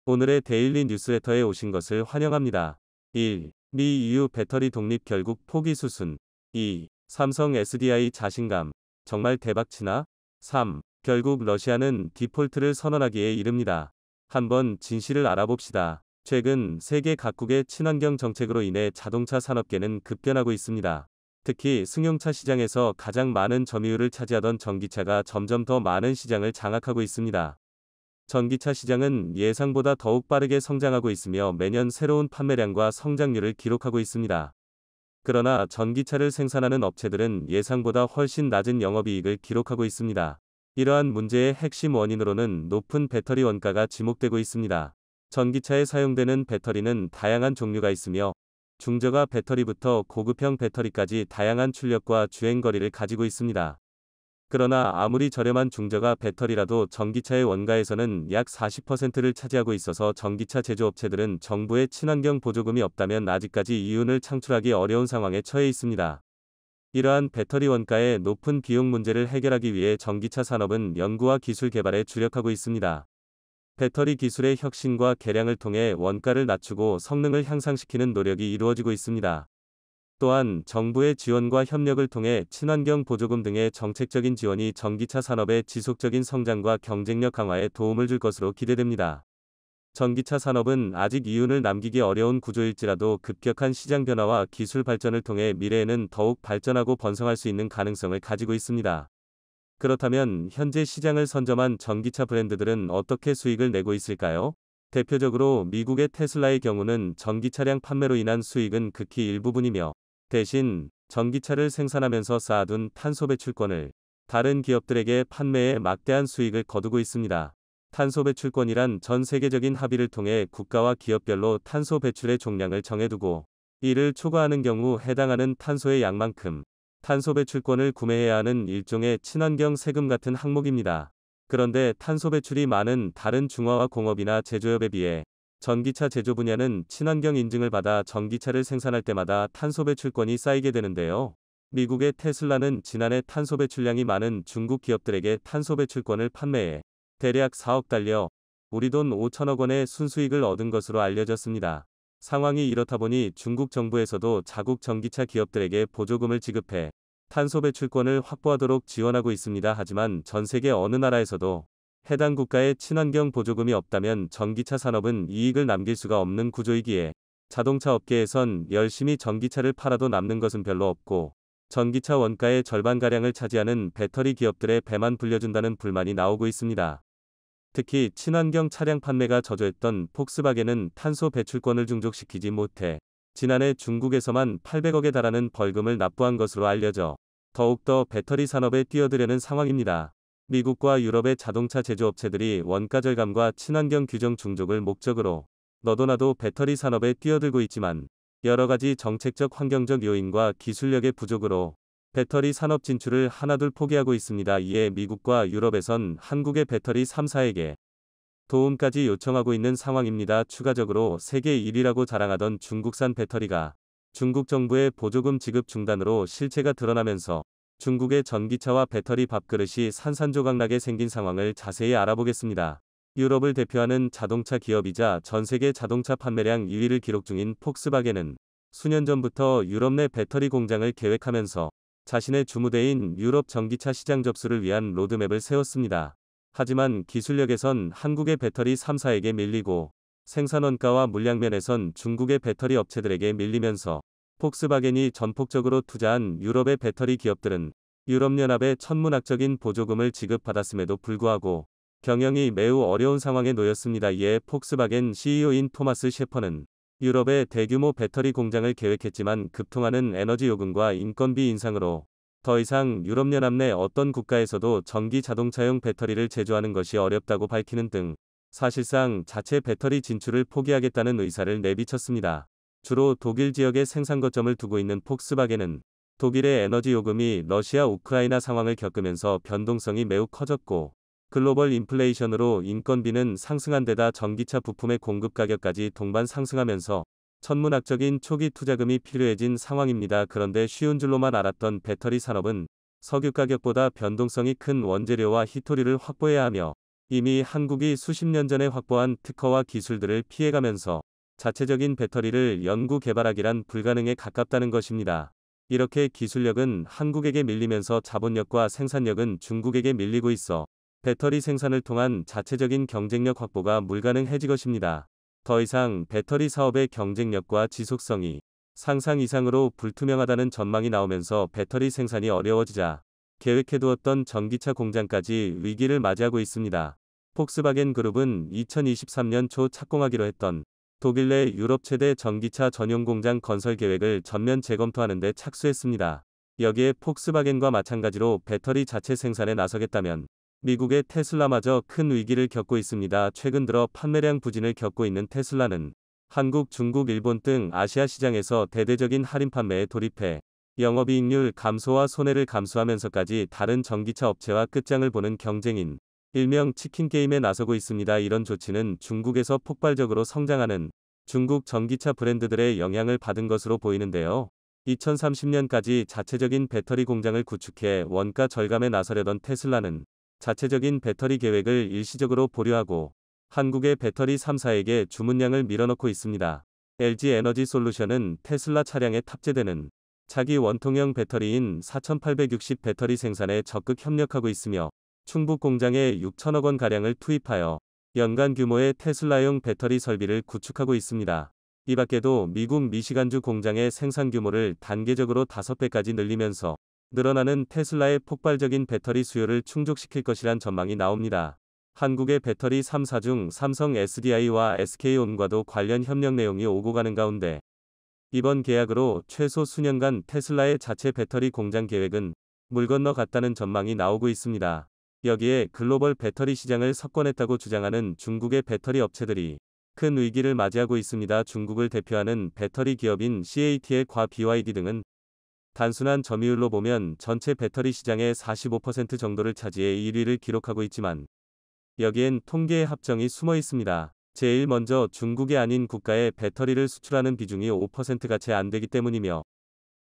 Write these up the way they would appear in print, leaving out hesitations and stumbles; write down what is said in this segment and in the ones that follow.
오늘의 데일리 뉴스레터에 오신 것을 환영합니다. 1. 미 EU 배터리 독립 결국 포기 수순. 2. 삼성 SDI 자신감. 정말 대박치나? 3. 결국 러시아는 디폴트를 선언하기에 이릅니다. 한번 진실을 알아봅시다. 최근 세계 각국의 친환경 정책으로 인해 자동차 산업계는 급변하고 있습니다. 특히 승용차 시장에서 가장 많은 점유율을 차지하던 전기차가 점점 더 많은 시장을 장악하고 있습니다. 전기차 시장은 예상보다 더욱 빠르게 성장하고 있으며 매년 새로운 판매량과 성장률을 기록하고 있습니다. 그러나 전기차를 생산하는 업체들은 예상보다 훨씬 낮은 영업이익을 기록하고 있습니다. 이러한 문제의 핵심 원인으로는 높은 배터리 원가가 지목되고 있습니다. 전기차에 사용되는 배터리는 다양한 종류가 있으며 중저가 배터리부터 고급형 배터리까지 다양한 출력과 주행거리를 가지고 있습니다. 그러나 아무리 저렴한 중저가 배터리라도 전기차의 원가에서는 약 40%를 차지하고 있어서 전기차 제조업체들은 정부의 친환경 보조금이 없다면 아직까지 이윤을 창출하기 어려운 상황에 처해 있습니다. 이러한 배터리 원가의 높은 비용 문제를 해결하기 위해 전기차 산업은 연구와 기술 개발에 주력하고 있습니다. 배터리 기술의 혁신과 개량을 통해 원가를 낮추고 성능을 향상시키는 노력이 이루어지고 있습니다. 또한 정부의 지원과 협력을 통해 친환경 보조금 등의 정책적인 지원이 전기차 산업의 지속적인 성장과 경쟁력 강화에 도움을 줄 것으로 기대됩니다. 전기차 산업은 아직 이윤을 남기기 어려운 구조일지라도 급격한 시장 변화와 기술 발전을 통해 미래에는 더욱 발전하고 번성할 수 있는 가능성을 가지고 있습니다. 그렇다면 현재 시장을 선점한 전기차 브랜드들은 어떻게 수익을 내고 있을까요? 대표적으로 미국의 테슬라의 경우는 전기 차량 판매로 인한 수익은 극히 일부분이며 대신 전기차를 생산하면서 쌓아둔 탄소 배출권을 다른 기업들에게 판매해 막대한 수익을 거두고 있습니다. 탄소 배출권이란 전 세계적인 합의를 통해 국가와 기업별로 탄소 배출의 종량을 정해두고 이를 초과하는 경우 해당하는 탄소의 양만큼 탄소 배출권을 구매해야 하는 일종의 친환경 세금 같은 항목입니다. 그런데 탄소 배출이 많은 다른 중화화 공업이나 제조업에 비해 전기차 제조 분야는 친환경 인증을 받아 전기차를 생산할 때마다 탄소 배출권이 쌓이게 되는데요. 미국의 테슬라는 지난해 탄소 배출량이 많은 중국 기업들에게 탄소 배출권을 판매해 대략 4억 달러, 우리 돈 5천억 원의 순수익을 얻은 것으로 알려졌습니다. 상황이 이렇다 보니 중국 정부에서도 자국 전기차 기업들에게 보조금을 지급해 탄소 배출권을 확보하도록 지원하고 있습니다. 하지만 전 세계 어느 나라에서도 해당 국가의 친환경 보조금이 없다면 전기차 산업은 이익을 남길 수가 없는 구조이기에 자동차 업계에선 열심히 전기차를 팔아도 남는 것은 별로 없고 전기차 원가의 절반가량을 차지하는 배터리 기업들의 배만 불려준다는 불만이 나오고 있습니다. 특히 친환경 차량 판매가 저조했던 폭스바겐은 탄소 배출권을 충족시키지 못해 지난해 중국에서만 800억에 달하는 벌금을 납부한 것으로 알려져 더욱더 배터리 산업에 뛰어들려는 상황입니다. 미국과 유럽의 자동차 제조업체들이 원가 절감과 친환경 규정 충족을 목적으로 너도나도 배터리 산업에 뛰어들고 있지만 여러 가지 정책적 환경적 요인과 기술력의 부족으로 배터리 산업 진출을 하나둘 포기하고 있습니다. 이에 미국과 유럽에선 한국의 배터리 3사에게 도움까지 요청하고 있는 상황입니다. 추가적으로 세계 1위라고 자랑하던 중국산 배터리가 중국 정부의 보조금 지급 중단으로 실체가 드러나면서 중국의 전기차와 배터리 밥그릇이 산산조각나게 생긴 상황을 자세히 알아보겠습니다. 유럽을 대표하는 자동차 기업이자 전세계 자동차 판매량 2위를 기록 중인 폭스바겐은 수년 전부터 유럽 내 배터리 공장을 계획하면서 자신의 주무대인 유럽 전기차 시장 접수를 위한 로드맵을 세웠습니다. 하지만 기술력에선 한국의 배터리 3사에게 밀리고 생산 원가와 물량 면에선 중국의 배터리 업체들에게 밀리면서 폭스바겐이 전폭적으로 투자한 유럽의 배터리 기업들은 유럽연합의 천문학적인 보조금을 지급받았음에도 불구하고 경영이 매우 어려운 상황에 놓였습니다. 이에 폭스바겐 CEO인 토마스 셰퍼는 유럽에 대규모 배터리 공장을 계획했지만 급통하는 에너지 요금과 인건비 인상으로 더 이상 유럽연합 내 어떤 국가에서도 전기 자동차용 배터리를 제조하는 것이 어렵다고 밝히는 등 사실상 자체 배터리 진출을 포기하겠다는 의사를 내비쳤습니다. 주로 독일 지역에 생산 거점을 두고 있는 폭스바겐은 독일의 에너지 요금이 러시아 우크라이나 상황을 겪으면서 변동성이 매우 커졌고 글로벌 인플레이션으로 인건비는 상승한 데다 전기차 부품의 공급 가격까지 동반 상승하면서 천문학적인 초기 투자금이 필요해진 상황입니다. 그런데 쉬운 줄로만 알았던 배터리 산업은 석유 가격보다 변동성이 큰 원재료와 희토류를 확보해야 하며 이미 한국이 수십 년 전에 확보한 특허와 기술들을 피해가면서 자체적인 배터리를 연구 개발하기란 불가능에 가깝다는 것입니다. 이렇게 기술력은 한국에게 밀리면서 자본력과 생산력은 중국에게 밀리고 있어 배터리 생산을 통한 자체적인 경쟁력 확보가 불가능해질 것입니다. 더 이상 배터리 사업의 경쟁력과 지속성이 상상 이상으로 불투명하다는 전망이 나오면서 배터리 생산이 어려워지자 계획해두었던 전기차 공장까지 위기를 맞이하고 있습니다. 폭스바겐 그룹은 2023년 초 착공하기로 했던 독일 내 유럽 최대 전기차 전용 공장 건설 계획을 전면 재검토하는 데 착수했습니다. 여기에 폭스바겐과 마찬가지로 배터리 자체 생산에 나서겠다면 미국의 테슬라마저 큰 위기를 겪고 있습니다. 최근 들어 판매량 부진을 겪고 있는 테슬라는 한국, 중국, 일본 등 아시아 시장에서 대대적인 할인 판매에 돌입해 영업이익률 감소와 손해를 감수하면서까지 다른 전기차 업체와 끝장을 보는 경쟁인 일명 치킨게임에 나서고 있습니다. 이런 조치는 중국에서 폭발적으로 성장하는 중국 전기차 브랜드들의 영향을 받은 것으로 보이는데요. 2030년까지 자체적인 배터리 공장을 구축해 원가 절감에 나서려던 테슬라는 자체적인 배터리 계획을 일시적으로 보류하고 한국의 배터리 3사에게 주문량을 밀어넣고 있습니다. LG 에너지 솔루션은 테슬라 차량에 탑재되는 차기 원통형 배터리인 4860 배터리 생산에 적극 협력하고 있으며 충북 공장에 6천억 원가량을 투입하여 연간 규모의 테슬라용 배터리 설비를 구축하고 있습니다. 이 밖에도 미국 미시간주 공장의 생산 규모를 단계적으로 5배까지 늘리면서 늘어나는 테슬라의 폭발적인 배터리 수요를 충족시킬 것이란 전망이 나옵니다. 한국의 배터리 3사 중 삼성 SDI와 SK온과도 관련 협력 내용이 오고 가는 가운데 이번 계약으로 최소 수년간 테슬라의 자체 배터리 공장 계획은 물 건너 갔다는 전망이 나오고 있습니다. 여기에 글로벌 배터리 시장을 석권했다고 주장하는 중국의 배터리 업체들이 큰 위기를 맞이하고 있습니다. 중국을 대표하는 배터리 기업인 CATL과 BYD 등은 단순한 점유율로 보면 전체 배터리 시장의 45% 정도를 차지해 1위를 기록하고 있지만 여기엔 통계의 합정이 숨어 있습니다. 제일 먼저 중국이 아닌 국가에 배터리를 수출하는 비중이 5%가 채 안 되기 때문이며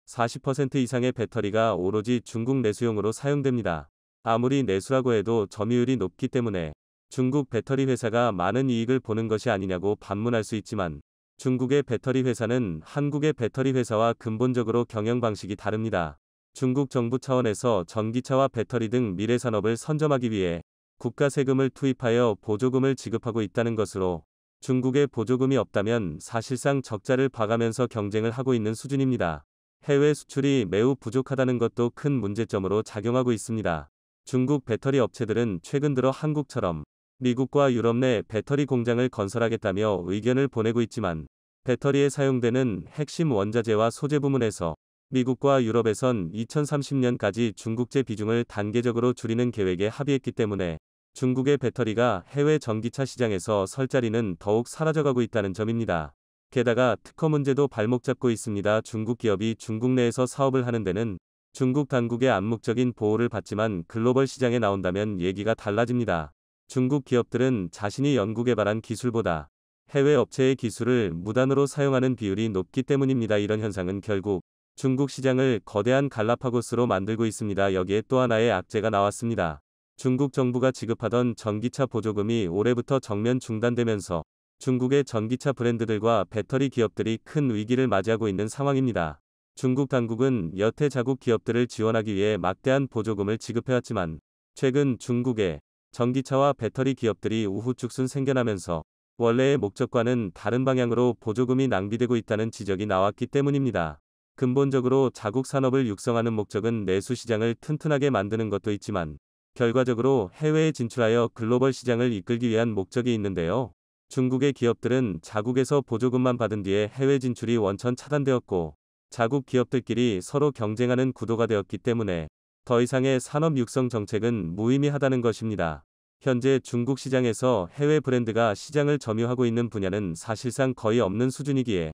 40% 이상의 배터리가 오로지 중국 내수용으로 사용됩니다. 아무리 내수라고 해도 점유율이 높기 때문에 중국 배터리 회사가 많은 이익을 보는 것이 아니냐고 반문할 수 있지만 중국의 배터리 회사는 한국의 배터리 회사와 근본적으로 경영 방식이 다릅니다. 중국 정부 차원에서 전기차와 배터리 등 미래 산업을 선점하기 위해 국가 세금을 투입하여 보조금을 지급하고 있다는 것으로 중국의 보조금이 없다면 사실상 적자를 봐가면서 경쟁을 하고 있는 수준입니다. 해외 수출이 매우 부족하다는 것도 큰 문제점으로 작용하고 있습니다. 중국 배터리 업체들은 최근 들어 한국처럼 미국과 유럽 내 배터리 공장을 건설하겠다며 의견을 보내고 있지만 배터리에 사용되는 핵심 원자재와 소재 부문에서 미국과 유럽에선 2030년까지 중국제 비중을 단계적으로 줄이는 계획에 합의했기 때문에 중국의 배터리가 해외 전기차 시장에서 설 자리는 더욱 사라져가고 있다는 점입니다. 게다가 특허 문제도 발목 잡고 있습니다. 중국 기업이 중국 내에서 사업을 하는 데는 중국 당국의 암묵적인 보호를 받지만 글로벌 시장에 나온다면 얘기가 달라집니다. 중국 기업들은 자신이 연구개발한 기술보다 해외 업체의 기술을 무단으로 사용하는 비율이 높기 때문입니다. 이런 현상은 결국 중국 시장을 거대한 갈라파고스로 만들고 있습니다. 여기에 또 하나의 악재가 나왔습니다. 중국 정부가 지급하던 전기차 보조금이 올해부터 전면 중단되면서 중국의 전기차 브랜드들과 배터리 기업들이 큰 위기를 맞이하고 있는 상황입니다. 중국 당국은 여태 자국 기업들을 지원하기 위해 막대한 보조금을 지급해왔지만 최근 중국의 전기차와 배터리 기업들이 우후죽순 생겨나면서 원래의 목적과는 다른 방향으로 보조금이 낭비되고 있다는 지적이 나왔기 때문입니다. 근본적으로 자국 산업을 육성하는 목적은 내수 시장을 튼튼하게 만드는 것도 있지만 결과적으로 해외에 진출하여 글로벌 시장을 이끌기 위한 목적이 있는데요. 중국의 기업들은 자국에서 보조금만 받은 뒤에 해외 진출이 원천 차단되었고 자국 기업들끼리 서로 경쟁하는 구도가 되었기 때문에 더 이상의 산업 육성 정책은 무의미하다는 것입니다. 현재 중국 시장에서 해외 브랜드가 시장을 점유하고 있는 분야는 사실상 거의 없는 수준이기에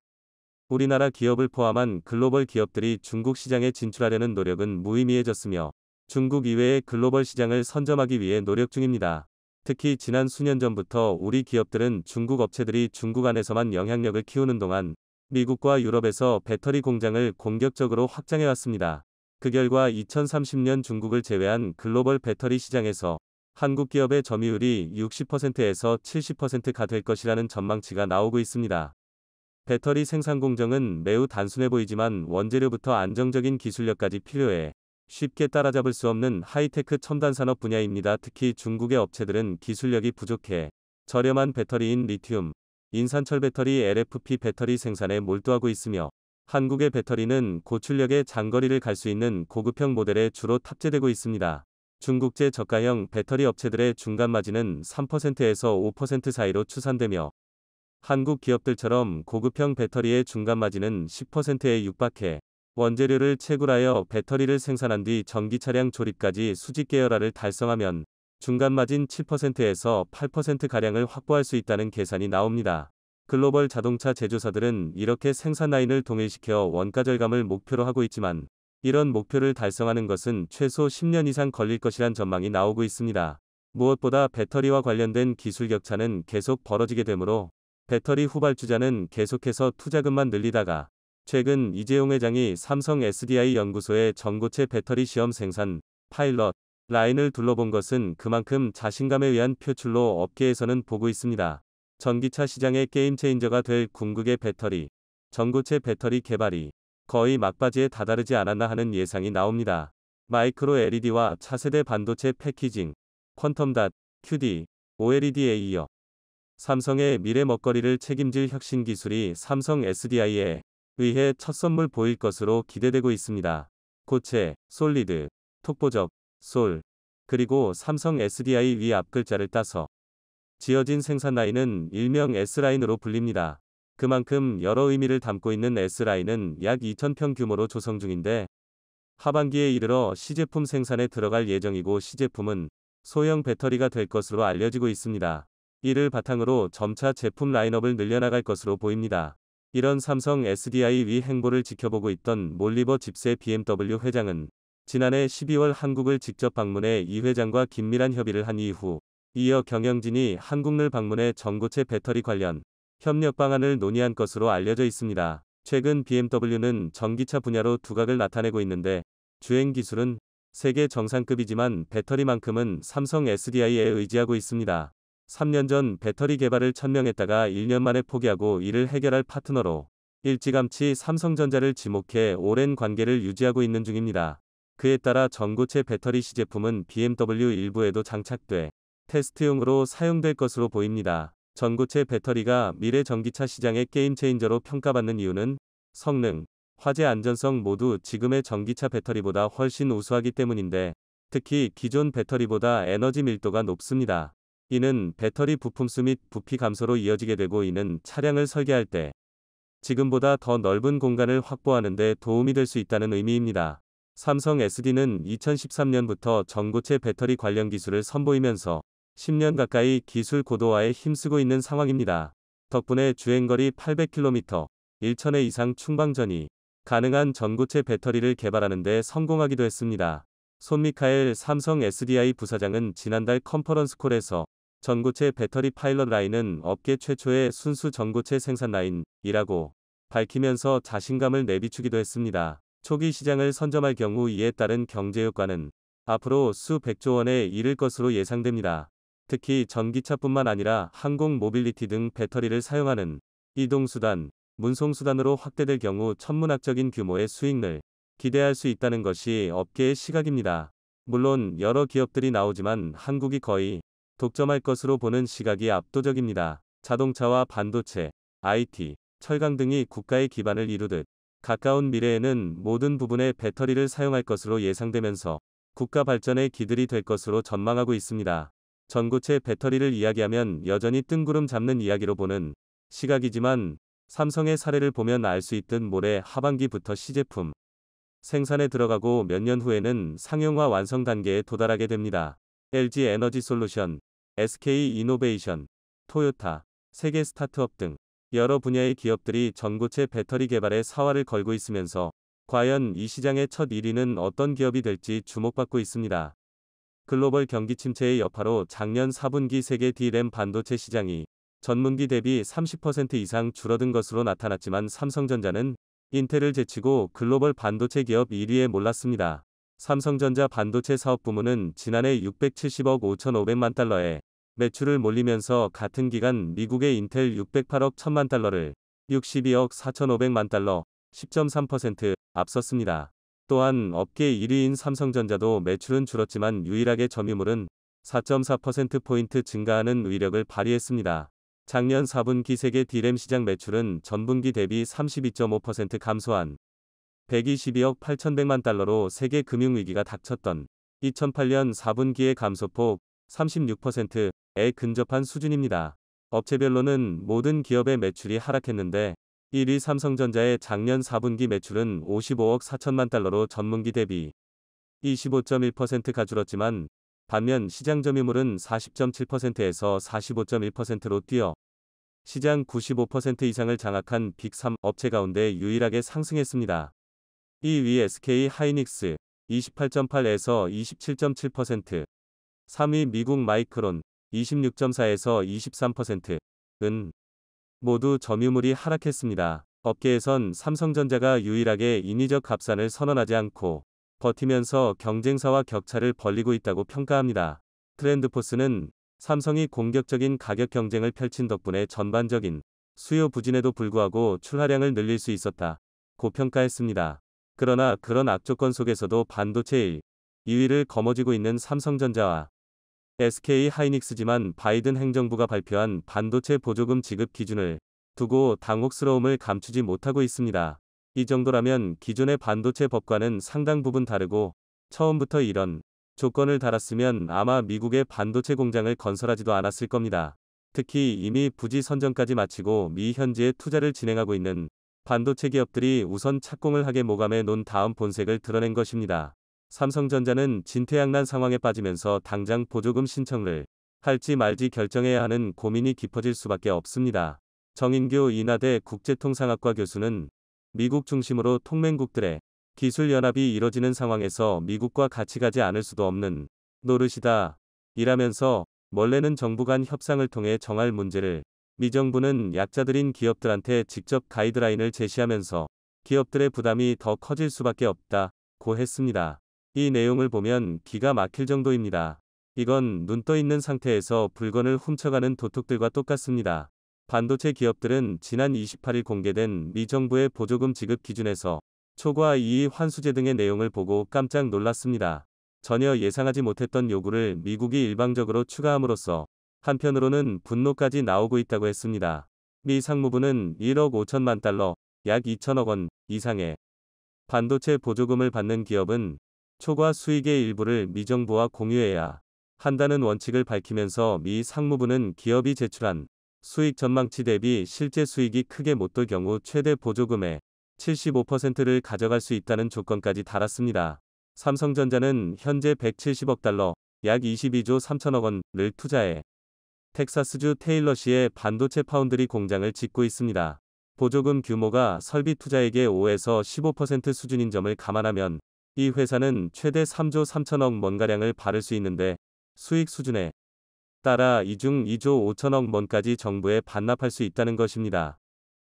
우리나라 기업을 포함한 글로벌 기업들이 중국 시장에 진출하려는 노력은 무의미해졌으며 중국 이외의 글로벌 시장을 선점하기 위해 노력 중입니다. 특히 지난 수년 전부터 우리 기업들은 중국 업체들이 중국 안에서만 영향력을 키우는 동안 미국과 유럽에서 배터리 공장을 공격적으로 확장해왔습니다. 그 결과 2030년 중국을 제외한 글로벌 배터리 시장에서 한국 기업의 점유율이 60%에서 70%가 될 것이라는 전망치가 나오고 있습니다. 배터리 생산 공정은 매우 단순해 보이지만 원재료부터 안정적인 기술력까지 필요해 쉽게 따라잡을 수 없는 하이테크 첨단 산업 분야입니다. 특히 중국의 업체들은 기술력이 부족해 저렴한 배터리인 리튬, 인산철 배터리 LFP 배터리 생산에 몰두하고 있으며 한국의 배터리는 고출력의 장거리를 갈 수 있는 고급형 모델에 주로 탑재되고 있습니다. 중국제 저가형 배터리 업체들의 중간 마진은 3%에서 5% 사이로 추산되며 한국 기업들처럼 고급형 배터리의 중간 마진은 10%에 육박해 원재료를 채굴하여 배터리를 생산한 뒤 전기차량 조립까지 수직 계열화를 달성하면 중간 마진 7%에서 8%가량을 확보할 수 있다는 계산이 나옵니다. 글로벌 자동차 제조사들은 이렇게 생산 라인을 동일시켜 원가 절감을 목표로 하고 있지만 이런 목표를 달성하는 것은 최소 10년 이상 걸릴 것이란 전망이 나오고 있습니다. 무엇보다 배터리와 관련된 기술 격차는 계속 벌어지게 되므로 배터리 후발주자는 계속해서 투자금만 늘리다가 최근 이재용 회장이 삼성 SDI 연구소의 전고체 배터리 시험 생산 파일럿 라인을 둘러본 것은 그만큼 자신감에 의한 표출로 업계에서는 보고 있습니다. 전기차 시장의 게임 체인저가 될 궁극의 배터리, 전고체 배터리 개발이 거의 막바지에 다다르지 않았나 하는 예상이 나옵니다. 마이크로 LED와 차세대 반도체 패키징, 퀀텀닷, QD, OLED에 이어 삼성의 미래 먹거리를 책임질 혁신 기술이 삼성 SDI에 의해 첫 선물 보일 것으로 기대되고 있습니다. 고체, 솔리드, 톡보적, 솔, 그리고 삼성 SDI 위 앞글자를 따서 지어진 생산 라인은 일명 S라인으로 불립니다. 그만큼 여러 의미를 담고 있는 S라인은 약 2,000평 규모로 조성 중인데 하반기에 이르러 시제품 생산에 들어갈 예정이고 시제품은 소형 배터리가 될 것으로 알려지고 있습니다. 이를 바탕으로 점차 제품 라인업을 늘려나갈 것으로 보입니다. 이런 삼성 SDI 위 행보를 지켜보고 있던 몰리버 집세 BMW 회장은 지난해 12월 한국을 직접 방문해 이 회장과 긴밀한 협의를 한 이후 이어 경영진이 한국을 방문해 전고체 배터리 관련 협력 방안을 논의한 것으로 알려져 있습니다. 최근 BMW는 전기차 분야로 두각을 나타내고 있는데 주행 기술은 세계 정상급이지만 배터리만큼은 삼성 SDI에 의지하고 있습니다. 3년 전 배터리 개발을 천명했다가 1년 만에 포기하고 이를 해결할 파트너로 일찌감치 삼성전자를 지목해 오랜 관계를 유지하고 있는 중입니다. 그에 따라 전고체 배터리 시제품은 BMW 일부에도 장착돼 테스트용으로 사용될 것으로 보입니다. 전고체 배터리가 미래 전기차 시장의 게임 체인저로 평가받는 이유는 성능, 화재 안전성 모두 지금의 전기차 배터리보다 훨씬 우수하기 때문인데 특히 기존 배터리보다 에너지 밀도가 높습니다. 이는 배터리 부품수 및 부피 감소로 이어지게 되고 이는 차량을 설계할 때 지금보다 더 넓은 공간을 확보하는 데 도움이 될 수 있다는 의미입니다. 삼성 SD는 2013년부터 전고체 배터리 관련 기술을 선보이면서 10년 가까이 기술 고도화에 힘쓰고 있는 상황입니다. 덕분에 주행거리 800km, 1,000회 이상 충방전이 가능한 전고체 배터리를 개발하는 데 성공하기도 했습니다. 손미카엘 삼성 SDI 부사장은 지난달 컨퍼런스콜에서 전고체 배터리 파일럿 라인은 업계 최초의 순수 전고체 생산 라인이라고 밝히면서 자신감을 내비추기도 했습니다. 초기 시장을 선점할 경우 이에 따른 경제효과는 앞으로 수백조 원에 이를 것으로 예상됩니다. 특히 전기차뿐만 아니라 항공 모빌리티 등 배터리를 사용하는 이동수단, 운송수단으로 확대될 경우 천문학적인 규모의 수익을 기대할 수 있다는 것이 업계의 시각입니다. 물론 여러 기업들이 나오지만 한국이 거의 독점할 것으로 보는 시각이 압도적입니다. 자동차와 반도체, IT, 철강 등이 국가의 기반을 이루듯 가까운 미래에는 모든 부분에 배터리를 사용할 것으로 예상되면서 국가 발전의 기들이 될 것으로 전망하고 있습니다. 전고체 배터리를 이야기하면 여전히 뜬구름 잡는 이야기로 보는 시각이지만 삼성의 사례를 보면 알 수 있듯 올해 하반기부터 시제품 생산에 들어가고 몇 년 후에는 상용화 완성 단계에 도달하게 됩니다. LG 에너지 솔루션, SK 이노베이션, 토요타, 세계 스타트업 등 여러 분야의 기업들이 전고체 배터리 개발에 사활을 걸고 있으면서 과연 이 시장의 첫 1위는 어떤 기업이 될지 주목받고 있습니다. 글로벌 경기 침체의 여파로 작년 4분기 세계 D램 반도체 시장이 전분기 대비 30% 이상 줄어든 것으로 나타났지만 삼성전자는 인텔을 제치고 글로벌 반도체 기업 1위에 몰랐습니다. 삼성전자 반도체 사업 부문은 지난해 670억 5,500만 달러에 매출을 몰리면서 같은 기간 미국의 인텔 608억 1천만 달러를 62억 4,500만 달러 10.3% 앞섰습니다. 또한 업계 1위인 삼성전자도 매출은 줄었지만 유일하게 점유율은 4.4%포인트 증가하는 위력을 발휘했습니다. 작년 4분기 세계 D램 시장 매출은 전분기 대비 32.5% 감소한 122억 8,100만 달러로 세계 금융위기가 닥쳤던 2008년 4분기의 감소폭 36%에 근접한 수준입니다. 업체별로는 모든 기업의 매출이 하락했는데 1위 삼성전자의 작년 4분기 매출은 55억 4천만 달러로 전분기 대비 25.1%가 줄었지만 반면 시장 점유율은 40.7%에서 45.1%로 뛰어 시장 95% 이상을 장악한 빅3 업체 가운데 유일하게 상승했습니다. 2위 SK 하이닉스 28.8에서 27.7%, 3위 미국 마이크론 26.4에서 23%은 모두 점유율이 하락했습니다. 업계에선 삼성전자가 유일하게 인위적 합산을 선언하지 않고 버티면서 경쟁사와 격차를 벌리고 있다고 평가합니다. 트렌드포스는 삼성이 공격적인 가격 경쟁을 펼친 덕분에 전반적인 수요 부진에도 불구하고 출하량을 늘릴 수 있었다고 평가했습니다. 그러나 그런 악조건 속에서도 반도체 2위를 거머쥐고 있는 삼성전자와 SK 하이닉스지만 바이든 행정부가 발표한 반도체 보조금 지급 기준을 두고 당혹스러움을 감추지 못하고 있습니다. 이 정도라면 기존의 반도체 법과는 상당 부분 다르고 처음부터 이런 조건을 달았으면 아마 미국의 반도체 공장을 건설하지도 않았을 겁니다. 특히 이미 부지 선정까지 마치고 미 현지에 투자를 진행하고 있는 반도체 기업들이 우선 착공을 하게 모감해 놓은 다음 본색을 드러낸 것입니다. 삼성전자는 진퇴양난 상황에 빠지면서 당장 보조금 신청을 할지 말지 결정해야 하는 고민이 깊어질 수밖에 없습니다. 정인교 인하대 국제통상학과 교수는 미국 중심으로 동맹국들의 기술연합이 이뤄지는 상황에서 미국과 같이 가지 않을 수도 없는 노릇이다. 이라면서 원래는 정부 간 협상을 통해 정할 문제를 미정부는 약자들인 기업들한테 직접 가이드라인을 제시하면서 기업들의 부담이 더 커질 수밖에 없다고 했습니다. 이 내용을 보면 기가 막힐 정도입니다. 이건 눈 떠 있는 상태에서 물건을 훔쳐가는 도둑들과 똑같습니다. 반도체 기업들은 지난 28일 공개된 미 정부의 보조금 지급 기준에서 초과 이의 환수제 등의 내용을 보고 깜짝 놀랐습니다. 전혀 예상하지 못했던 요구를 미국이 일방적으로 추가함으로써 한편으로는 분노까지 나오고 있다고 했습니다. 미 상무부는 1억 5천만 달러, 약 2천억 원 이상의 반도체 보조금을 받는 기업은 초과 수익의 일부를 미 정부와 공유해야 한다는 원칙을 밝히면서 미 상무부는 기업이 제출한 수익 전망치 대비 실제 수익이 크게 못 될 경우 최대 보조금의 75%를 가져갈 수 있다는 조건까지 달았습니다. 삼성전자는 현재 170억 달러, 약 22조 3천억 원을 투자해 텍사스주 테일러시에 반도체 파운드리 공장을 짓고 있습니다. 보조금 규모가 설비 투자액의 5에서 15% 수준인 점을 감안하면 이 회사는 최대 3조 3천억 원가량을 바를 수 있는데 수익 수준에 따라 이중 2조 5천억 원까지 정부에 반납할 수 있다는 것입니다.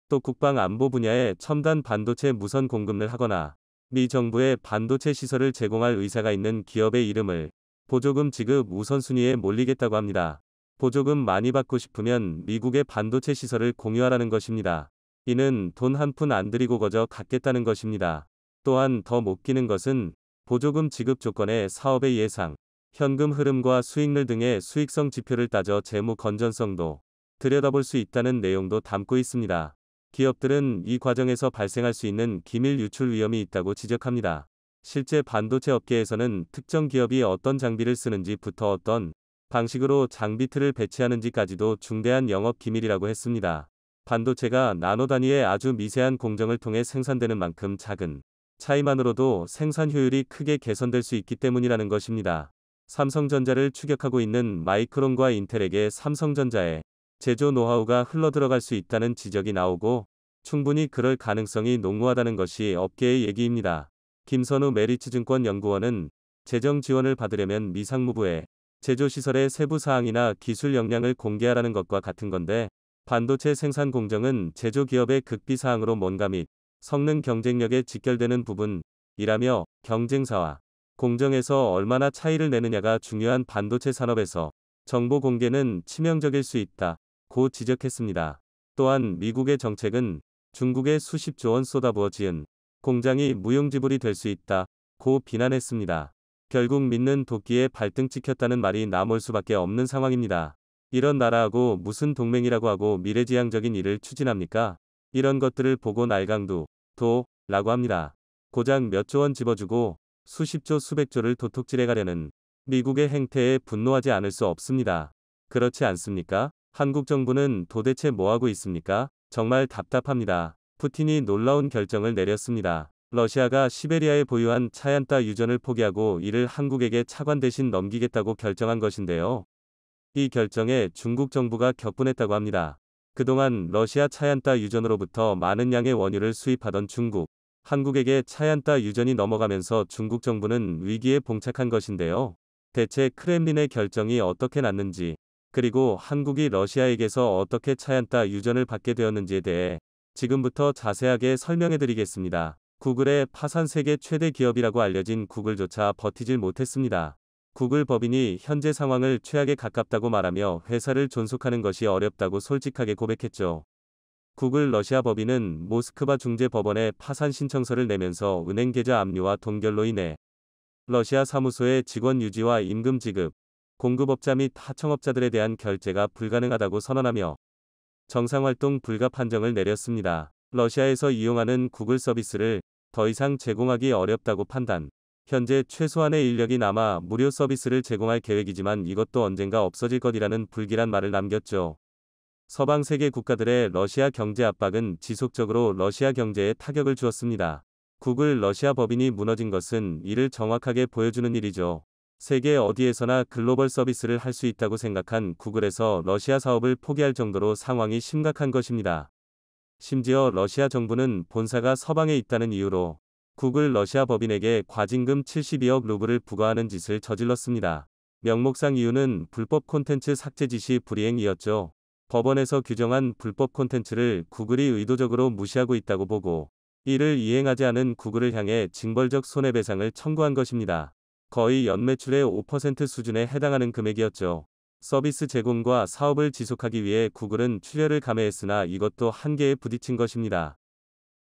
또 국방 안보 분야에 첨단 반도체 무선 공급을 하거나 미 정부에 반도체 시설을 제공할 의사가 있는 기업의 이름을 보조금 지급 우선순위에 몰리겠다고 합니다. 보조금 많이 받고 싶으면 미국의 반도체 시설을 공유하라는 것입니다. 이는 돈 한 푼 안 들이고 거저 갖겠다는 것입니다. 또한 더 못 끼는 것은 보조금 지급 조건에 사업의 예상, 현금 흐름과 수익률 등의 수익성 지표를 따져 재무 건전성도 들여다볼 수 있다는 내용도 담고 있습니다. 기업들은 이 과정에서 발생할 수 있는 기밀 유출 위험이 있다고 지적합니다. 실제 반도체 업계에서는 특정 기업이 어떤 장비를 쓰는지부터 어떤 방식으로 장비 틀을 배치하는지까지도 중대한 영업 기밀이라고 했습니다. 반도체가 나노 단위의 아주 미세한 공정을 통해 생산되는 만큼 작은 차이만으로도 생산 효율이 크게 개선될 수 있기 때문이라는 것입니다. 삼성전자를 추격하고 있는 마이크론과 인텔에게 삼성전자의 제조 노하우가 흘러들어갈 수 있다는 지적이 나오고 충분히 그럴 가능성이 농후하다는 것이 업계의 얘기입니다. 김선우 메리츠증권 연구원은 재정 지원을 받으려면 미 상무부에 제조시설의 세부 사항이나 기술 역량을 공개하라는 것과 같은 건데 반도체 생산 공정은 제조기업의 극비 사항으로 뭔가 및 성능 경쟁력에 직결되는 부분이라며 경쟁사와 공정에서 얼마나 차이를 내느냐가 중요한 반도체 산업에서 정보 공개는 치명적일 수 있다. 고 지적했습니다. 또한 미국의 정책은 중국에 수십조 원 쏟아부어 지은 공장이 무용지물이 될 수 있다. 고 비난했습니다. 결국 믿는 도끼에 발등 찍혔다는 말이 나올 수밖에 없는 상황입니다. 이런 나라하고 무슨 동맹이라고 하고 미래지향적인 일을 추진합니까? 이런 것들을 보고 날강도 라고 합니다. 고작 몇 조 원 집어주고 수십조 수백조를 도톡질해 가려는 미국의 행태에 분노하지 않을 수 없습니다. 그렇지 않습니까? 한국 정부는 도대체 뭐하고 있습니까? 정말 답답합니다. 푸틴이 놀라운 결정을 내렸습니다. 러시아가 시베리아에 보유한 차얀타 유전을 포기하고 이를 한국에게 차관 대신 넘기겠다고 결정한 것인데요. 이 결정에 중국 정부가 격분했다고 합니다. 그동안 러시아 차얀타 유전으로부터 많은 양의 원유를 수입하던 중국, 한국에게 차얀타 유전이 넘어가면서 중국 정부는 위기에 봉착한 것인데요. 대체 크렘린의 결정이 어떻게 났는지, 그리고 한국이 러시아에게서 어떻게 차얀타 유전을 받게 되었는지에 대해 지금부터 자세하게 설명해 드리겠습니다. 구글의 파산 세계 최대 기업이라고 알려진 구글조차 버티질 못했습니다. 구글 법인이 현재 상황을 최악에 가깝다고 말하며 회사를 존속하는 것이 어렵다고 솔직하게 고백했죠. 구글 러시아 법인은 모스크바 중재법원에 파산 신청서를 내면서 은행 계좌 압류와 동결로 인해 러시아 사무소의 직원 유지와 임금 지급, 공급업자 및 하청업자들에 대한 결제가 불가능하다고 선언하며 정상활동 불가 판정을 내렸습니다. 러시아에서 이용하는 구글 서비스를 더 이상 제공하기 어렵다고 판단. 현재 최소한의 인력이 남아 무료 서비스를 제공할 계획이지만 이것도 언젠가 없어질 것이라는 불길한 말을 남겼죠. 서방 세계 국가들의 러시아 경제 압박은 지속적으로 러시아 경제에 타격을 주었습니다. 구글 러시아 법인이 무너진 것은 이를 정확하게 보여주는 일이죠. 세계 어디에서나 글로벌 서비스를 할 수 있다고 생각한 구글에서 러시아 사업을 포기할 정도로 상황이 심각한 것입니다. 심지어 러시아 정부는 본사가 서방에 있다는 이유로 구글 러시아 법인에게 과징금 72억 루블을 부과하는 짓을 저질렀습니다. 명목상 이유는 불법 콘텐츠 삭제 지시 불이행이었죠. 법원에서 규정한 불법 콘텐츠를 구글이 의도적으로 무시하고 있다고 보고 이를 이행하지 않은 구글을 향해 징벌적 손해배상을 청구한 것입니다. 거의 연매출의 5% 수준에 해당하는 금액이었죠. 서비스 제공과 사업을 지속하기 위해 구글은 출혈을 감해했으나 이것도 한계에 부딪힌 것입니다.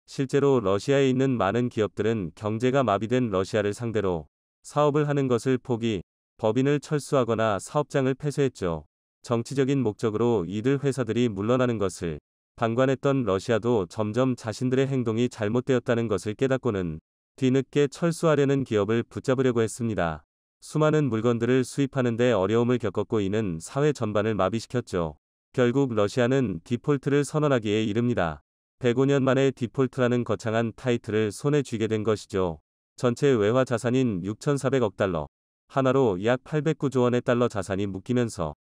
실제로 러시아에 있는 많은 기업들은 경제가 마비된 러시아를 상대로 사업을 하는 것을 포기, 법인을 철수하거나 사업장을 폐쇄했죠. 정치적인 목적으로 이들 회사들이 물러나는 것을 방관했던 러시아도 점점 자신들의 행동이 잘못되었다는 것을 깨닫고는 뒤늦게 철수하려는 기업을 붙잡으려고 했습니다. 수많은 물건들을 수입하는 데 어려움을 겪었고 이는 사회 전반을 마비시켰죠. 결국 러시아는 디폴트를 선언하기에 이릅니다. 105년 만에 디폴트라는 거창한 타이틀을 손에 쥐게 된 것이죠. 전체 외화 자산인 6,400억 달러, 하나로 약 809조 원의 달러 자산이 묶이면서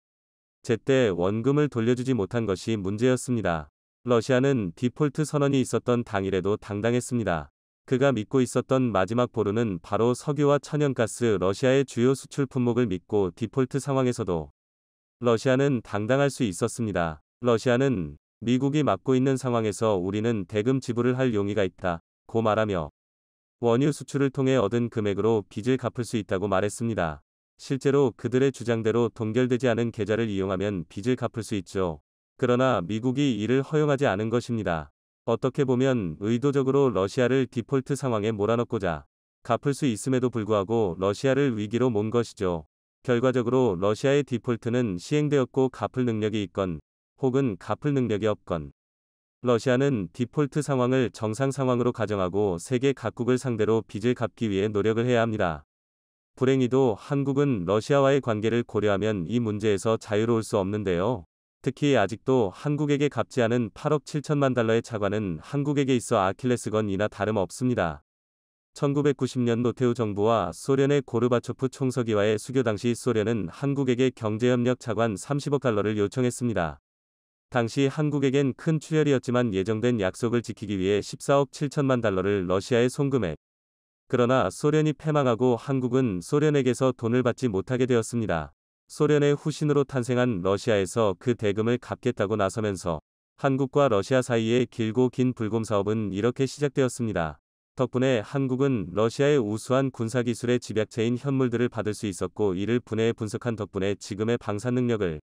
제때 원금을 돌려주지 못한 것이 문제였습니다. 러시아는 디폴트 선언이 있었던 당일에도 당당했습니다. 그가 믿고 있었던 마지막 보루는 바로 석유와 천연가스 러시아의 주요 수출 품목을 믿고 디폴트 상황에서도 러시아는 당당할 수 있었습니다. 러시아는 미국이 막고 있는 상황에서 우리는 대금 지불을 할 용의가 있다. 고 말하며 원유 수출을 통해 얻은 금액으로 빚을 갚을 수 있다고 말했습니다. 실제로 그들의 주장대로 동결되지 않은 계좌를 이용하면 빚을 갚을 수 있죠. 그러나 미국이 이를 허용하지 않은 것입니다. 어떻게 보면 의도적으로 러시아를 디폴트 상황에 몰아넣고자 갚을 수 있음에도 불구하고 러시아를 위기로 몬 것이죠. 결과적으로 러시아의 디폴트는 시행되었고 갚을 능력이 있건 혹은 갚을 능력이 없건 러시아는 디폴트 상황을 정상 상황으로 가정하고 세계 각국을 상대로 빚을 갚기 위해 노력을 해야 합니다. 불행히도 한국은 러시아와의 관계를 고려하면 이 문제에서 자유로울 수 없는데요. 특히 아직도 한국에게 갚지 않은 8억 7천만 달러의 차관은 한국에게 있어 아킬레스건이나 다름없습니다. 1990년 노태우 정부와 소련의 고르바초프 총서기와의 수교 당시 소련은 한국에게 경제협력 차관 30억 달러를 요청했습니다. 당시 한국에겐 큰 출혈이었지만 예정된 약속을 지키기 위해 14억 7천만 달러를 러시아에 송금해. 그러나 소련이 패망하고 한국은 소련에게서 돈을 받지 못하게 되었습니다. 소련의 후신으로 탄생한 러시아에서 그 대금을 갚겠다고 나서면서 한국과 러시아 사이의 길고 긴 불곰 사업은 이렇게 시작되었습니다. 덕분에 한국은 러시아의 우수한 군사기술의 집약체인 현물들을 받을 수 있었고, 이를 분해해 분석한 덕분에 지금의 방산 능력을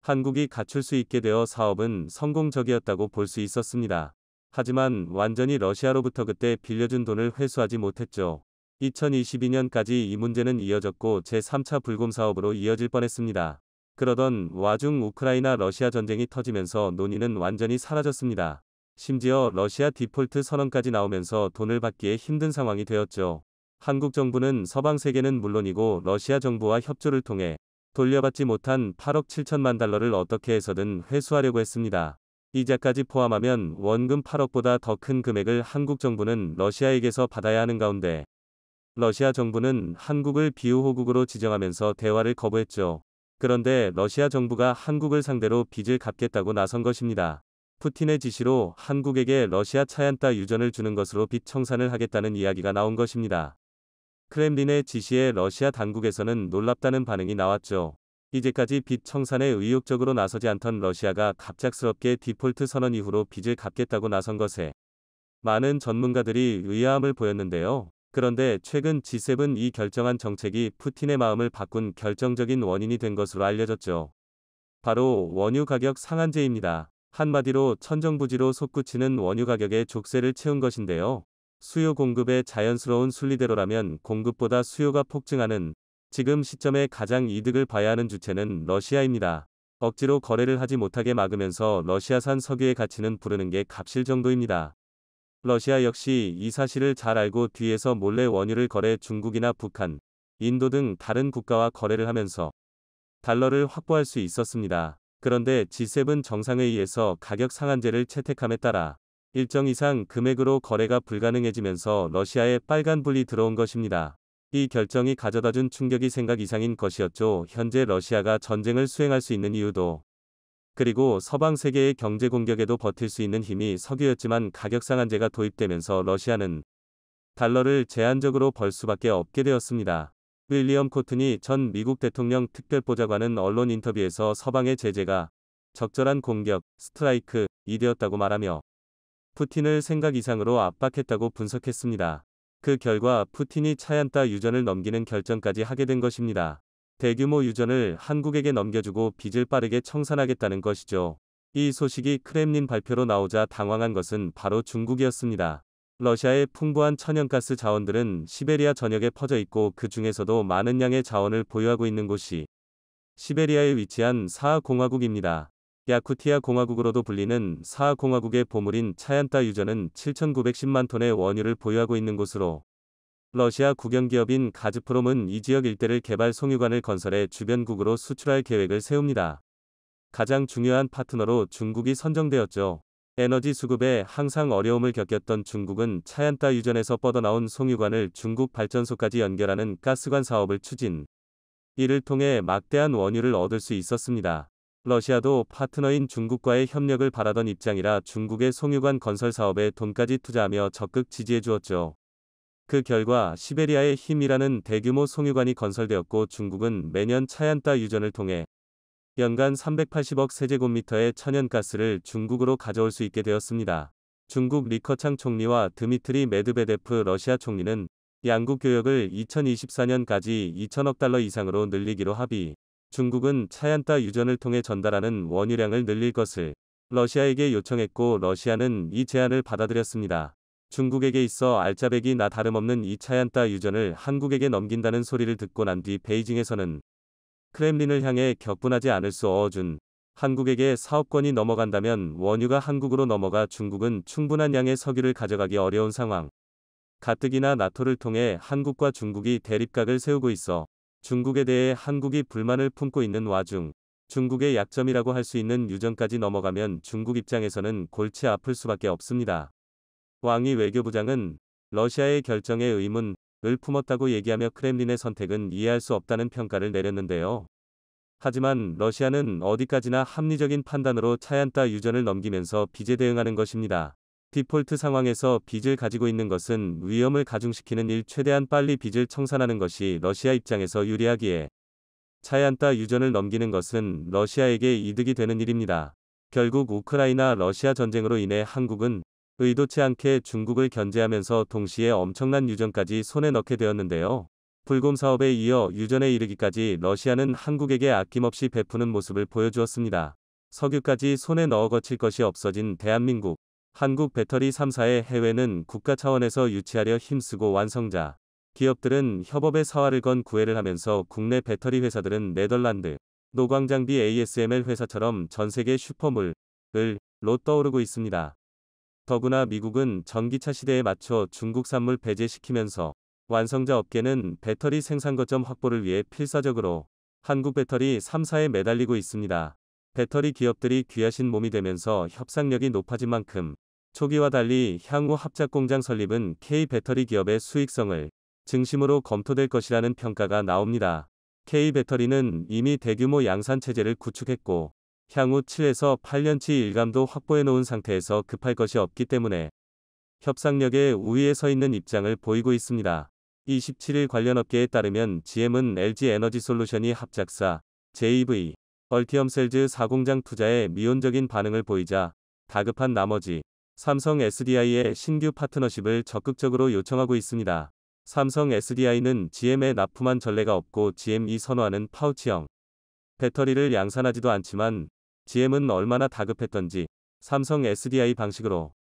한국이 갖출 수 있게 되어 사업은 성공적이었다고 볼 수 있었습니다. 하지만 완전히 러시아로부터 그때 빌려준 돈을 회수하지 못했죠. 2022년까지 이 문제는 이어졌고 제3차 불곰 사업으로 이어질 뻔했습니다. 그러던 와중 우크라이나 러시아 전쟁이 터지면서 논의는 완전히 사라졌습니다. 심지어 러시아 디폴트 선언까지 나오면서 돈을 받기에 힘든 상황이 되었죠. 한국 정부는 서방 세계는 물론이고 러시아 정부와 협조를 통해 돌려받지 못한 8억 7천만 달러를 어떻게 해서든 회수하려고 했습니다. 이자까지 포함하면 원금 8억보다 더 큰 금액을 한국 정부는 러시아에게서 받아야 하는 가운데 러시아 정부는 한국을 비호호국으로 지정하면서 대화를 거부했죠. 그런데 러시아 정부가 한국을 상대로 빚을 갚겠다고 나선 것입니다. 푸틴의 지시로 한국에게 러시아 차얀타 유전을 주는 것으로 빚 청산을 하겠다는 이야기가 나온 것입니다. 크렘린의 지시에 러시아 당국에서는 놀랍다는 반응이 나왔죠. 이제까지 빚 청산에 의욕적으로 나서지 않던 러시아가 갑작스럽게 디폴트 선언 이후로 빚을 갚겠다고 나선 것에 많은 전문가들이 의아함을 보였는데요. 그런데 최근 G7 이 결정한 정책이 푸틴의 마음을 바꾼 결정적인 원인이 된 것으로 알려졌죠. 바로 원유 가격 상한제입니다. 한마디로 천정부지로 솟구치는 원유 가격의 족쇄를 채운 것인데요. 수요 공급의 자연스러운 순리대로라면 공급보다 수요가 폭증하는 지금 시점에 가장 이득을 봐야 하는 주체는 러시아입니다. 억지로 거래를 하지 못하게 막으면서 러시아산 석유의 가치는 부르는 게 값일 정도입니다. 러시아 역시 이 사실을 잘 알고 뒤에서 몰래 원유를 거래 중국이나 북한, 인도 등 다른 국가와 거래를 하면서 달러를 확보할 수 있었습니다. 그런데 G7 정상회의에서 가격 상한제를 채택함에 따라 일정 이상 금액으로 거래가 불가능해지면서 러시아에 빨간불이 들어온 것입니다. 이 결정이 가져다준 충격이 생각 이상인 것이었죠. 현재 러시아가 전쟁을 수행할 수 있는 이유도, 그리고 서방 세계의 경제 공격에도 버틸 수 있는 힘이 석유였지만 가격 상한제가 도입되면서 러시아는 달러를 제한적으로 벌 수밖에 없게 되었습니다. 윌리엄 코튼이 전 미국 대통령 특별보좌관은 언론 인터뷰에서 서방의 제재가 적절한 공격, 스트라이크, 이 되었다고 말하며 푸틴을 생각 이상으로 압박했다고 분석했습니다. 그 결과 푸틴이 차얀타 유전을 넘기는 결정까지 하게 된 것입니다. 대규모 유전을 한국에게 넘겨주고 빚을 빠르게 청산하겠다는 것이죠. 이 소식이 크렘린 발표로 나오자 당황한 것은 바로 중국이었습니다. 러시아의 풍부한 천연가스 자원들은 시베리아 전역에 퍼져 있고 그 중에서도 많은 양의 자원을 보유하고 있는 곳이 시베리아에 위치한 사하공화국입니다. 야쿠티아 공화국으로도 불리는 사하공화국의 보물인 차얀타 유전은 7,910만 톤의 원유를 보유하고 있는 곳으로 러시아 국영기업인 가즈프롬은 이 지역 일대를 개발 송유관을 건설해 주변국으로 수출할 계획을 세웁니다. 가장 중요한 파트너로 중국이 선정되었죠. 에너지 수급에 항상 어려움을 겪었던 중국은 차얀타 유전에서 뻗어나온 송유관을 중국 발전소까지 연결하는 가스관 사업을 추진. 이를 통해 막대한 원유를 얻을 수 있었습니다. 러시아도 파트너인 중국과의 협력을 바라던 입장이라 중국의 송유관 건설 사업에 돈까지 투자하며 적극 지지해 주었죠. 그 결과 시베리아의 힘이라는 대규모 송유관이 건설되었고 중국은 매년 차얀타 유전을 통해 연간 380억 세제곱미터의 천연가스를 중국으로 가져올 수 있게 되었습니다. 중국 리커창 총리와 드미트리 메드베데프 러시아 총리는 양국 교역을 2024년까지 2천억 달러 이상으로 늘리기로 합의. 중국은 차얀타 유전을 통해 전달하는 원유량을 늘릴 것을 러시아에게 요청했고 러시아는 이 제안을 받아들였습니다. 중국에게 있어 알짜배기 나 다름없는 이 차얀타 유전을 한국에게 넘긴다는 소리를 듣고 난 뒤 베이징에서는 크렘린을 향해 격분하지 않을 수 어준 한국에게 사업권이 넘어간다면 원유가 한국으로 넘어가 중국은 충분한 양의 석유를 가져가기 어려운 상황. 가뜩이나 나토를 통해 한국과 중국이 대립각을 세우고 있어 중국에 대해 한국이 불만을 품고 있는 와중 중국의 약점이라고 할 수 있는 유전까지 넘어가면 중국 입장에서는 골치 아플 수밖에 없습니다. 왕이 외교부장은 러시아의 결정에 의문을 품었다고 얘기하며 크렘린의 선택은 이해할 수 없다는 평가를 내렸는데요. 하지만 러시아는 어디까지나 합리적인 판단으로 차얀타 유전을 넘기면서 빚에 대응하는 것입니다. 디폴트 상황에서 빚을 가지고 있는 것은 위험을 가중시키는 일, 최대한 빨리 빚을 청산하는 것이 러시아 입장에서 유리하기에 차얀타 유전을 넘기는 것은 러시아에게 이득이 되는 일입니다. 결국 우크라이나 러시아 전쟁으로 인해 한국은 의도치 않게 중국을 견제하면서 동시에 엄청난 유전까지 손에 넣게 되었는데요. 불곰 사업에 이어 유전에 이르기까지 러시아는 한국에게 아낌없이 베푸는 모습을 보여주었습니다. 석유까지 손에 넣어 거칠 것이 없어진 대한민국. 한국 배터리 3사의 해외는 국가 차원에서 유치하려 힘쓰고 완성자. 기업들은 협업의 사활을 건 구애를 하면서 국내 배터리 회사들은 네덜란드, 노광장비 ASML 회사처럼 전세계 슈퍼물을 로 떠오르고 있습니다. 더구나 미국은 전기차 시대에 맞춰 중국 산물 배제시키면서 완성자 업계는 배터리 생산 거점 확보를 위해 필사적으로 한국 배터리 3사에 매달리고 있습니다. 배터리 기업들이 귀하신 몸이 되면서 협상력이 높아진 만큼 초기와 달리 향후 합작 공장 설립은 K배터리 기업의 수익성을 중심으로 검토될 것이라는 평가가 나옵니다. K배터리는 이미 대규모 양산 체제를 구축했고 향후 7에서 8년치 일감도 확보해 놓은 상태에서 급할 것이 없기 때문에 협상력의 우위에 서 있는 입장을 보이고 있습니다. 27일 관련 업계에 따르면 GM은 LG 에너지 솔루션이 합작사 JV 얼티엄셀즈 4공장 투자에 미온적인 반응을 보이자 다급한 나머지 삼성 SDI의 신규 파트너십을 적극적으로 요청하고 있습니다. 삼성 SDI는 GM에 납품한 전례가 없고 GM이 선호하는 파우치형 배터리를 양산하지도 않지만 GM은 얼마나 다급했던지 삼성 SDI 방식으로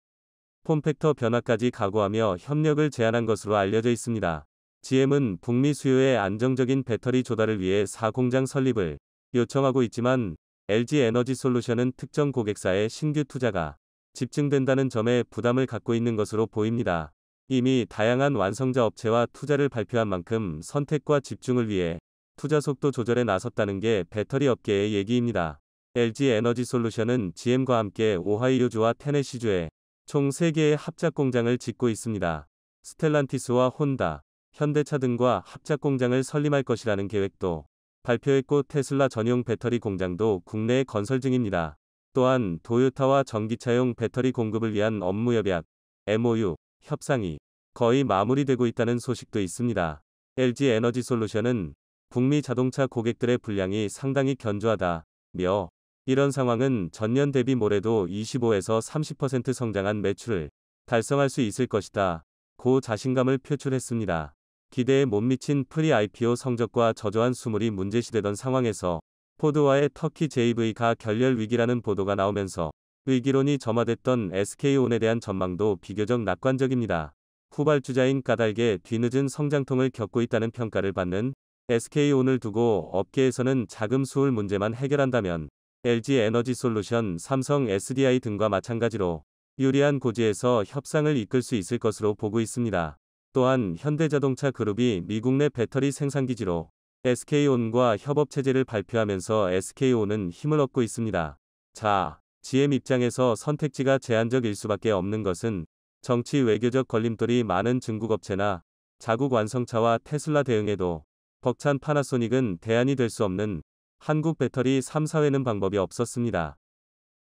폼팩터 변화까지 각오하며 협력을 제안한 것으로 알려져 있습니다. GM은 북미 수요의 안정적인 배터리 조달을 위해 4공장 설립을 요청하고 있지만 LG 에너지 솔루션은 특정 고객사의 신규 투자가 집중된다는 점에 부담을 갖고 있는 것으로 보입니다. 이미 다양한 완성자 업체와 투자를 발표한 만큼 선택과 집중을 위해 투자 속도 조절에 나섰다는 게 배터리 업계의 얘기입니다. LG 에너지 솔루션은 GM과 함께 오하이오주와 테네시주에 총 3개의 합작 공장을 짓고 있습니다. 스텔란티스와 혼다, 현대차 등과 합작 공장을 설립할 것이라는 계획도 발표했고 테슬라 전용 배터리 공장도 국내에 건설 중입니다. 또한 도요타와 전기차용 배터리 공급을 위한 업무 협약 MOU 협상이 거의 마무리되고 있다는 소식도 있습니다. LG 에너지 솔루션은 북미 자동차 고객들의 분량이 상당히 견조하다며 이런 상황은 전년 대비 올해도 25에서 30% 성장한 매출을 달성할 수 있을 것이다 고 자신감을 표출했습니다. 기대에 못 미친 프리-IPO 성적과 저조한 수물이 문제시되던 상황에서 포드와의 터키 JV가 결렬 위기라는 보도가 나오면서 위기론이 점화됐던 SK온에 대한 전망도 비교적 낙관적입니다. 후발주자인 까닭에 뒤늦은 성장통을 겪고 있다는 평가를 받는 SK온을 두고 업계에서는 자금 수울 문제만 해결한다면 LG 에너지 솔루션, 삼성 SDI 등과 마찬가지로 유리한 고지에서 협상을 이끌 수 있을 것으로 보고 있습니다. 또한 현대자동차 그룹이 미국 내 배터리 생산기지로 SK온과 협업체제를 발표하면서 SK온은 힘을 얻고 있습니다. 자, GM 입장에서 선택지가 제한적일 수밖에 없는 것은 정치 외교적 걸림돌이 많은 중국 업체나 자국 완성차와 테슬라 대응에도 벅찬 파나소닉은 대안이 될 수 없는 한국 배터리 3사회는 방법이 없었습니다.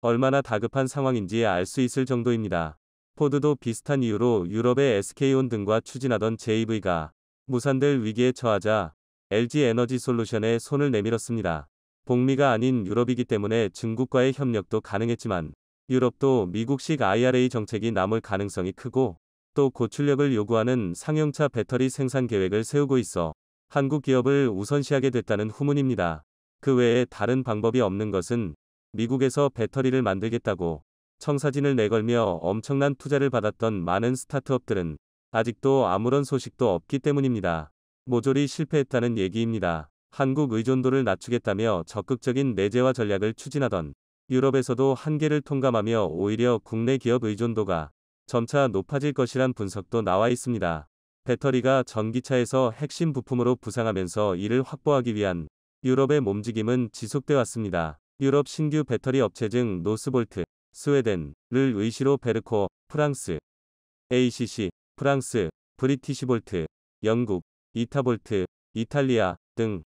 얼마나 다급한 상황인지 알 수 있을 정도입니다. 포드도 비슷한 이유로 유럽의 SK온 등과 추진하던 JV가 무산될 위기에 처하자 LG 에너지 솔루션에 손을 내밀었습니다. 북미가 아닌 유럽이기 때문에 중국과의 협력도 가능했지만 유럽도 미국식 IRA 정책이 남을 가능성이 크고 또 고출력을 요구하는 상용차 배터리 생산 계획을 세우고 있어 한국 기업을 우선시하게 됐다는 후문입니다. 그 외에 다른 방법이 없는 것은 미국에서 배터리를 만들겠다고 청사진을 내걸며 엄청난 투자를 받았던 많은 스타트업들은 아직도 아무런 소식도 없기 때문입니다. 모조리 실패했다는 얘기입니다. 한국 의존도를 낮추겠다며 적극적인 내재화 전략을 추진하던 유럽에서도 한계를 통감하며 오히려 국내 기업 의존도가 점차 높아질 것이란 분석도 나와 있습니다. 배터리가 전기차에서 핵심 부품으로 부상하면서 이를 확보하기 위한 유럽의 몸직임은 지속돼 왔습니다. 유럽 신규 배터리 업체 중 노스볼트, 스웨덴, 를 의시로 베르코, 프랑스, ACC, 프랑스, 브리티시볼트, 영국, 이타볼트, 이탈리아 등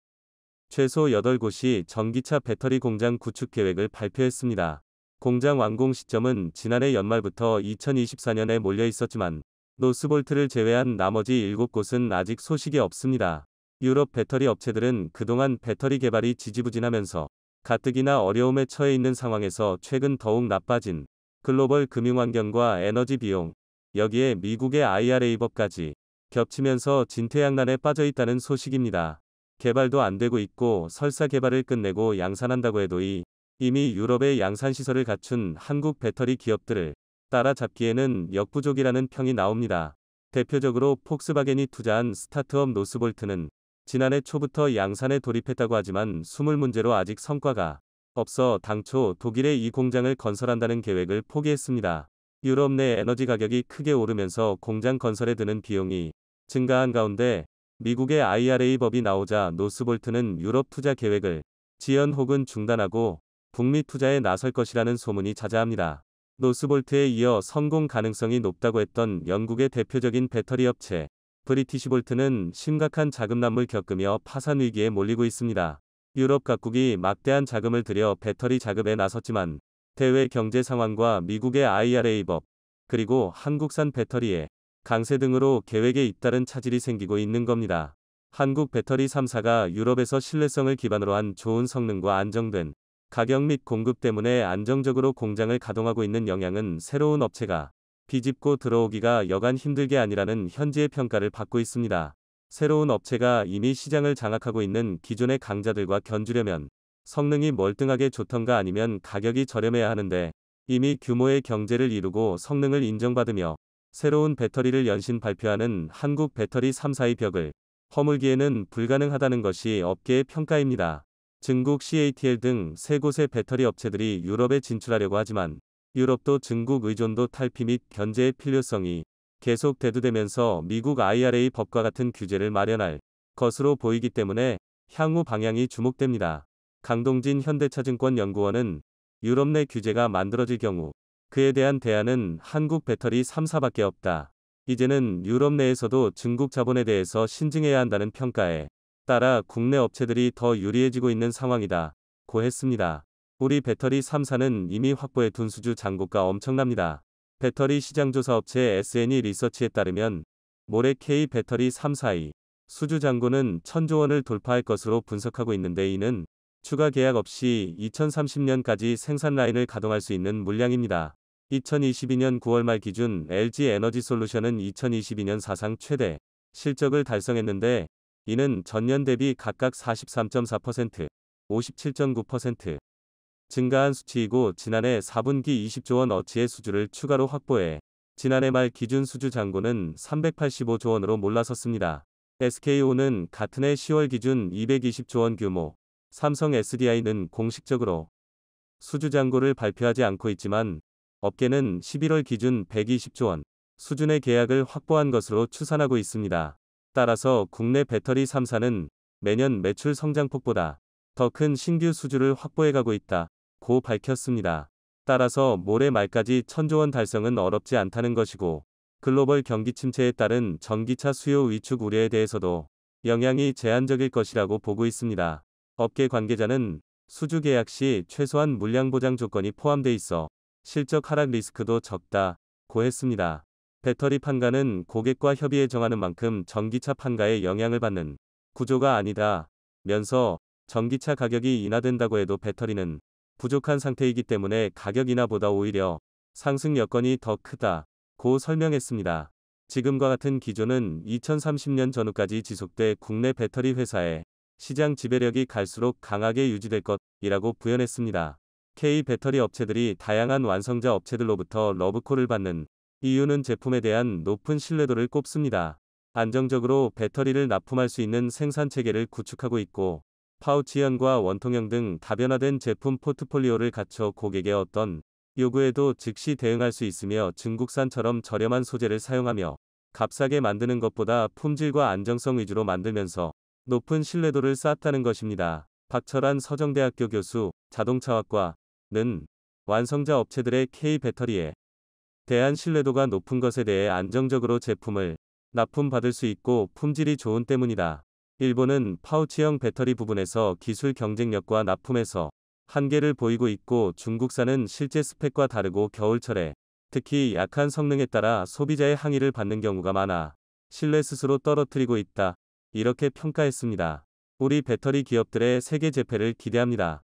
최소 8곳이 전기차 배터리 공장 구축 계획을 발표했습니다. 공장 완공 시점은 지난해 연말부터 2024년에 몰려 있었지만 노스볼트를 제외한 나머지 7곳은 아직 소식이 없습니다. 유럽 배터리 업체들은 그동안 배터리 개발이 지지부진하면서 가뜩이나 어려움에 처해 있는 상황에서 최근 더욱 나빠진 글로벌 금융환경과 에너지 비용, 여기에 미국의 IRA법까지 겹치면서 진퇴양난에 빠져 있다는 소식입니다. 개발도 안 되고 있고 설사 개발을 끝내고 양산한다고 해도 이미 유럽의 양산시설을 갖춘 한국 배터리 기업들을 따라잡기에는 역부족이라는 평이 나옵니다. 대표적으로 폭스바겐이 투자한 스타트업 노스볼트는 지난해 초부터 양산에 돌입했다고 하지만 수물 문제로 아직 성과가 없어 당초 독일에 이 공장을 건설한다는 계획을 포기했습니다. 유럽 내 에너지 가격이 크게 오르면서 공장 건설에 드는 비용이 증가한 가운데 미국의 IRA법이 나오자 노스볼트는 유럽 투자 계획을 지연 혹은 중단하고 북미 투자에 나설 것이라는 소문이 자자합니다. 노스볼트에 이어 성공 가능성이 높다고 했던 영국의 대표적인 배터리 업체 브리티시볼트는 심각한 자금난을 겪으며 파산 위기에 몰리고 있습니다. 유럽 각국이 막대한 자금을 들여 배터리 작업에 나섰지만 대외 경제 상황과 미국의 IRA법, 그리고 한국산 배터리의 강세 등으로 계획에 잇따른 차질이 생기고 있는 겁니다. 한국 배터리 3사가 유럽에서 신뢰성을 기반으로 한 좋은 성능과 안정된 가격 및 공급 때문에 안정적으로 공장을 가동하고 있는 영향은 새로운 업체가 비집고 들어오기가 여간 힘들게 아니라는 현지의 평가를 받고 있습니다. 새로운 업체가 이미 시장을 장악하고 있는 기존의 강자들과 견주려면 성능이 멀뚱하게 좋던가 아니면 가격이 저렴해야 하는데 이미 규모의 경제를 이루고 성능을 인정받으며 새로운 배터리를 연신 발표하는 한국 배터리 3사의 벽을 허물기에는 불가능하다는 것이 업계의 평가입니다. 중국 CATL 등 세 곳의 배터리 업체들이 유럽에 진출하려고 하지만 유럽도 중국 의존도 탈피 및 견제의 필요성이 계속 대두되면서 미국 IRA 법과 같은 규제를 마련할 것으로 보이기 때문에 향후 방향이 주목됩니다. 강동진 현대차증권 연구원은 유럽 내 규제가 만들어질 경우 그에 대한 대안은 한국 배터리 3사밖에 없다. 이제는 유럽 내에서도 중국 자본에 대해서 신중해야 한다는 평가에 따라 국내 업체들이 더 유리해지고 있는 상황이다 고 했습니다. 우리 배터리 3사는 이미 확보해 둔 수주 잔고가 엄청납니다. 배터리 시장조사 업체 SNE 리서치에 따르면 모레 K 배터리 3사의 수주 잔고는 1,000조 원을 돌파할 것으로 분석하고 있는데 이는 추가 계약 없이 2030년까지 생산 라인을 가동할 수 있는 물량입니다. 2022년 9월 말 기준 LG 에너지솔루션은 2022년 사상 최대 실적을 달성했는데 이는 전년 대비 각각 43.4%, 57.9% 증가한 수치이고 지난해 4분기 20조 원 어치의 수주를 추가로 확보해 지난해 말 기준 수주 잔고는 385조 원으로 몰라섰습니다. SK온은 같은 해 10월 기준 220조 원 규모, 삼성 SDI는 공식적으로 수주 잔고를 발표하지 않고 있지만 업계는 11월 기준 120조 원 수준의 계약을 확보한 것으로 추산하고 있습니다. 따라서 국내 배터리 3사는 매년 매출 성장폭보다 더 큰 신규 수주를 확보해가고 있다 고 밝혔습니다. 따라서 모레 말까지 1,000조 원 달성은 어렵지 않다는 것이고 글로벌 경기 침체에 따른 전기차 수요 위축 우려에 대해서도 영향이 제한적일 것이라고 보고 있습니다. 업계 관계자는 수주 계약 시 최소한 물량 보장 조건이 포함돼 있어 실적 하락 리스크도 적다 고 했습니다. 배터리 판가는 고객과 협의해 정하는 만큼 전기차 판가에 영향을 받는 구조가 아니다 면서 전기차 가격이 인하된다고 해도 배터리는 부족한 상태이기 때문에 가격 인하보다 오히려 상승 여건이 더 크다 고 설명했습니다. 지금과 같은 기조는 2030년 전후까지 지속돼 국내 배터리 회사의 시장 지배력이 갈수록 강하게 유지될 것이라고 부연했습니다. K 배터리 업체들이 다양한 완성자 업체들로부터 러브콜을 받는 이유는 제품에 대한 높은 신뢰도를 꼽습니다. 안정적으로 배터리를 납품할 수 있는 생산 체계를 구축하고 있고 파우치형과 원통형 등 다변화된 제품 포트폴리오를 갖춰 고객의 어떤 요구에도 즉시 대응할 수 있으며 중국산처럼 저렴한 소재를 사용하며 값싸게 만드는 것보다 품질과 안정성 위주로 만들면서 높은 신뢰도를 쌓았다는 것입니다. 박철환 서정대학교 교수, 자동차학과는 완성자 업체들의 K 배터리에 대한 신뢰도가 높은 것에 대해 안정적으로 제품을 납품받을 수 있고 품질이 좋은 때문이다. 일본은 파우치형 배터리 부분에서 기술 경쟁력과 납품에서 한계를 보이고 있고 중국산은 실제 스펙과 다르고 겨울철에 특히 약한 성능에 따라 소비자의 항의를 받는 경우가 많아 신뢰 스스로 떨어뜨리고 있다. 이렇게 평가했습니다. 우리 배터리 기업들의 세계 재패를 기대합니다.